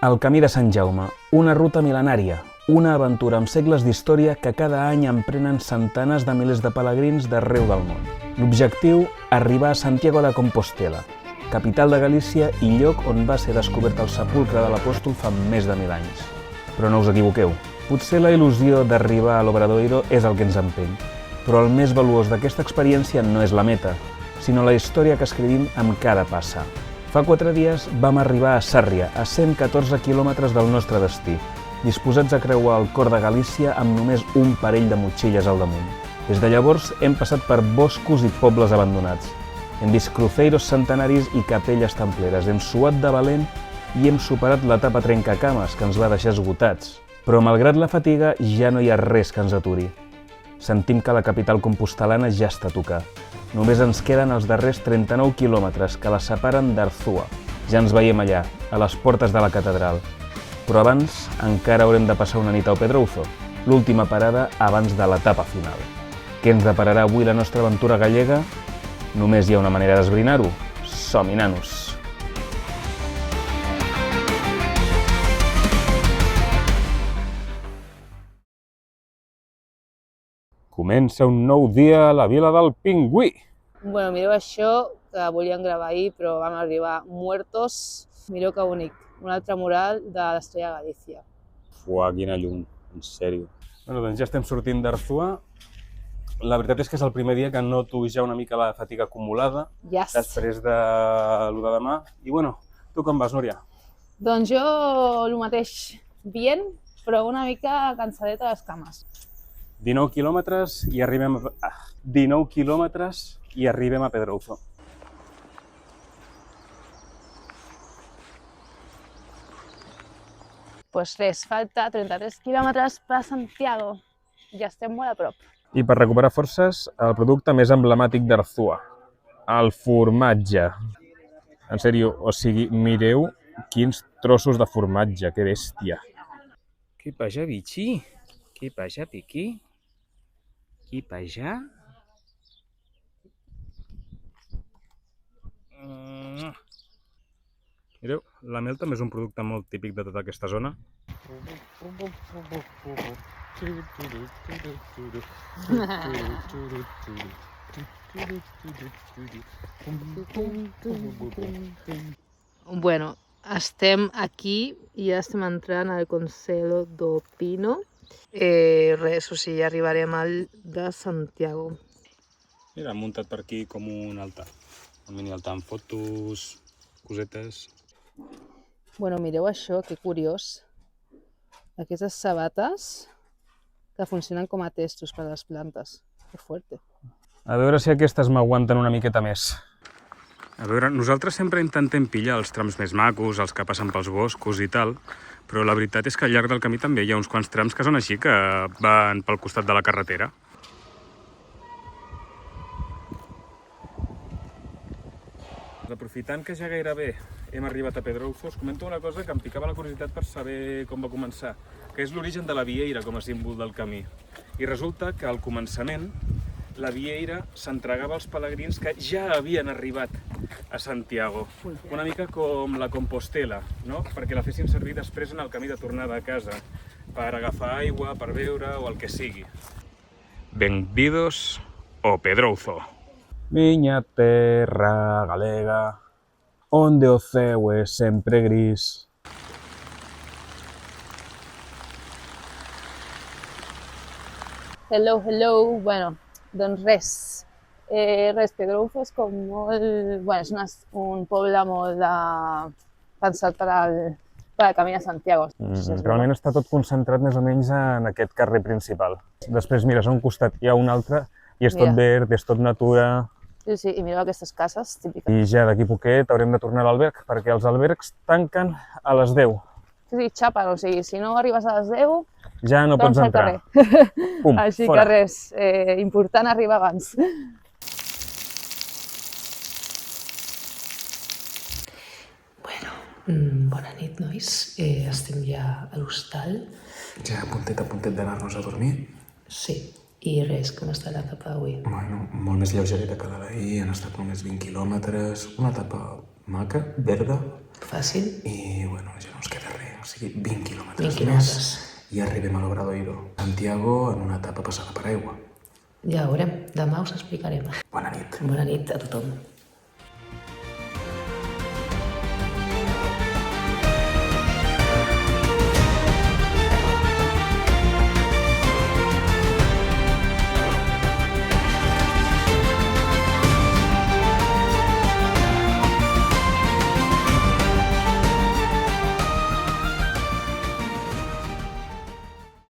El Camí de Sant Jaume, una ruta mil·lenària, una aventura amb segles d'història que cada any emprenen centenars de milers de pelegrins d'arreu del món. L'objectiu, arribar a Santiago de Compostela, capital de Galícia i lloc on va ser descobert el sepulcre de l'apòstol fa més de 1000 anys. Però no us equivoqueu, potser la il·lusió d'arribar a l'Obradoiro és el que ens empeny, però el més valuós d'aquesta experiència no és la meta, sinó la història que escrivim amb cada passa. Fa 4 dies vam arribar a Sàrria, a 114 quilòmetres del nostre destí, disposats a creuar el cor de Galícia amb només un parell de motxilles al damunt. Des de llavors hem passat per boscos i pobles abandonats. Hem vist cruceiros centenaris i capelles templeres, hem suat de valent i hem superat l'etapa trencacames que ens va deixar esgotats. Però malgrat la fatiga ja no hi ha res que ens aturi. Sentim que la capital compostelana ja està a tocar. Només ens queden els darrers 39 quilòmetres que la separen d'Arzúa. Ja ens veiem allà, a les portes de la catedral. Però abans encara haurem de passar una nit al Pedrouzo, l'última parada abans de l'etapa final. Què ens depararà avui la nostra aventura gallega? Només hi ha una manera d'esbrinar-ho. Som-hi, nanos! Comença un nou dia a la Vila del Pingüí. Bueno, mireu això, que volíem gravar ahir, però vam arribar muertos. Mireu que bonic, un altre mural de l'Estrella Galícia. Fuà, quina llum, en sèrio. Bueno, doncs ja estem sortint d'Arzúa. La veritat és que és el primer dia que noto ja una mica la fatiga acumulada, després de lo de demà. I bueno, tu com vas, Núria? Doncs jo el mateix, bien, però una mica cansadeta a les cames. 19 quilòmetres i arribem a Pedrouzo. Pues res, falta 33 quilòmetres per Santiago. Ja estem molt a prop. I per recuperar forces, el producte més emblemàtic d'Arzúa, el formatge. En sèrio, o sigui, mireu quins trossos de formatge, que bèstia. Què passa, bitxi? Què passa, piqui? Què passa? Mireu, la mel també és un producte molt típic de tota aquesta zona. Bueno, estem aquí i ja estem entrant al Conselho do Pino. Res, o sigui, ja arribarem al de Santiago. Mira, han muntat per aquí com un altar. Un mini altar amb fotos, cosetes. Bueno, mireu això, que curiós. Aquestes sabates que funcionen com a testos per a les plantes. Que fuerte. A veure si aquestes m'aguanten una miqueta més. A veure, nosaltres sempre intentem pillar els trams més macos, els que passen pels boscos i tal, però la veritat és que al llarg del camí també hi ha uns quants trams que són així, que van pel costat de la carretera. Aprofitant que ja gairebé hem arribat a Pedrouzo, us comento una cosa que em picava la curiositat per saber com va començar, que és l'origen de la vieira com a símbol del camí. I resulta que al començament la vieira s'entregava als pelegrins que ja havien arribat a Santiago, una mica com la Compostela, no? Perquè la fessin servir després en el camí de tornada a casa, per agafar aigua, per beure o el que sigui. Benvidos ao Pedrouzo. Miña terra galega, onde o ceu é sempre gris. Hello, hello. Bueno, doncs res. Pedrouzo és com molt... Bueno, és un poble molt pensat per al camí de Santiago. Realment està tot concentrat més o menys en aquest carrer principal. Després mires a un costat i a un altre i és tot verd, és tot natura. Sí, i mireu aquestes cases típiques. I ja d'aquí poquet haurem de tornar a l'alberg, perquè els albergs tanquen a les 10. Sí, xapen, o sigui, si no arribes a les 10... Ja no pots entrar. Pum, així fora. que res, important arribar abans. Bueno, bona nit, nois. Estem ja a l'hostal. Ja a puntet d'anar-nos a dormir. Sí, i res, com està l'etapa d'avui? Bueno, molt més lleugereta que la d'ahir, han estat només 20 quilòmetres, una etapa maca, verda. Fàcil. I bueno, ja no ens queda res. o sigui, 20 quilòmetres 20 més quilòmetres. i arribem a l'Obradoiro. Santiago en una etapa passada per aigua. Ja ho veurem. Demà us explicarem. Bona nit. Bona nit a tothom.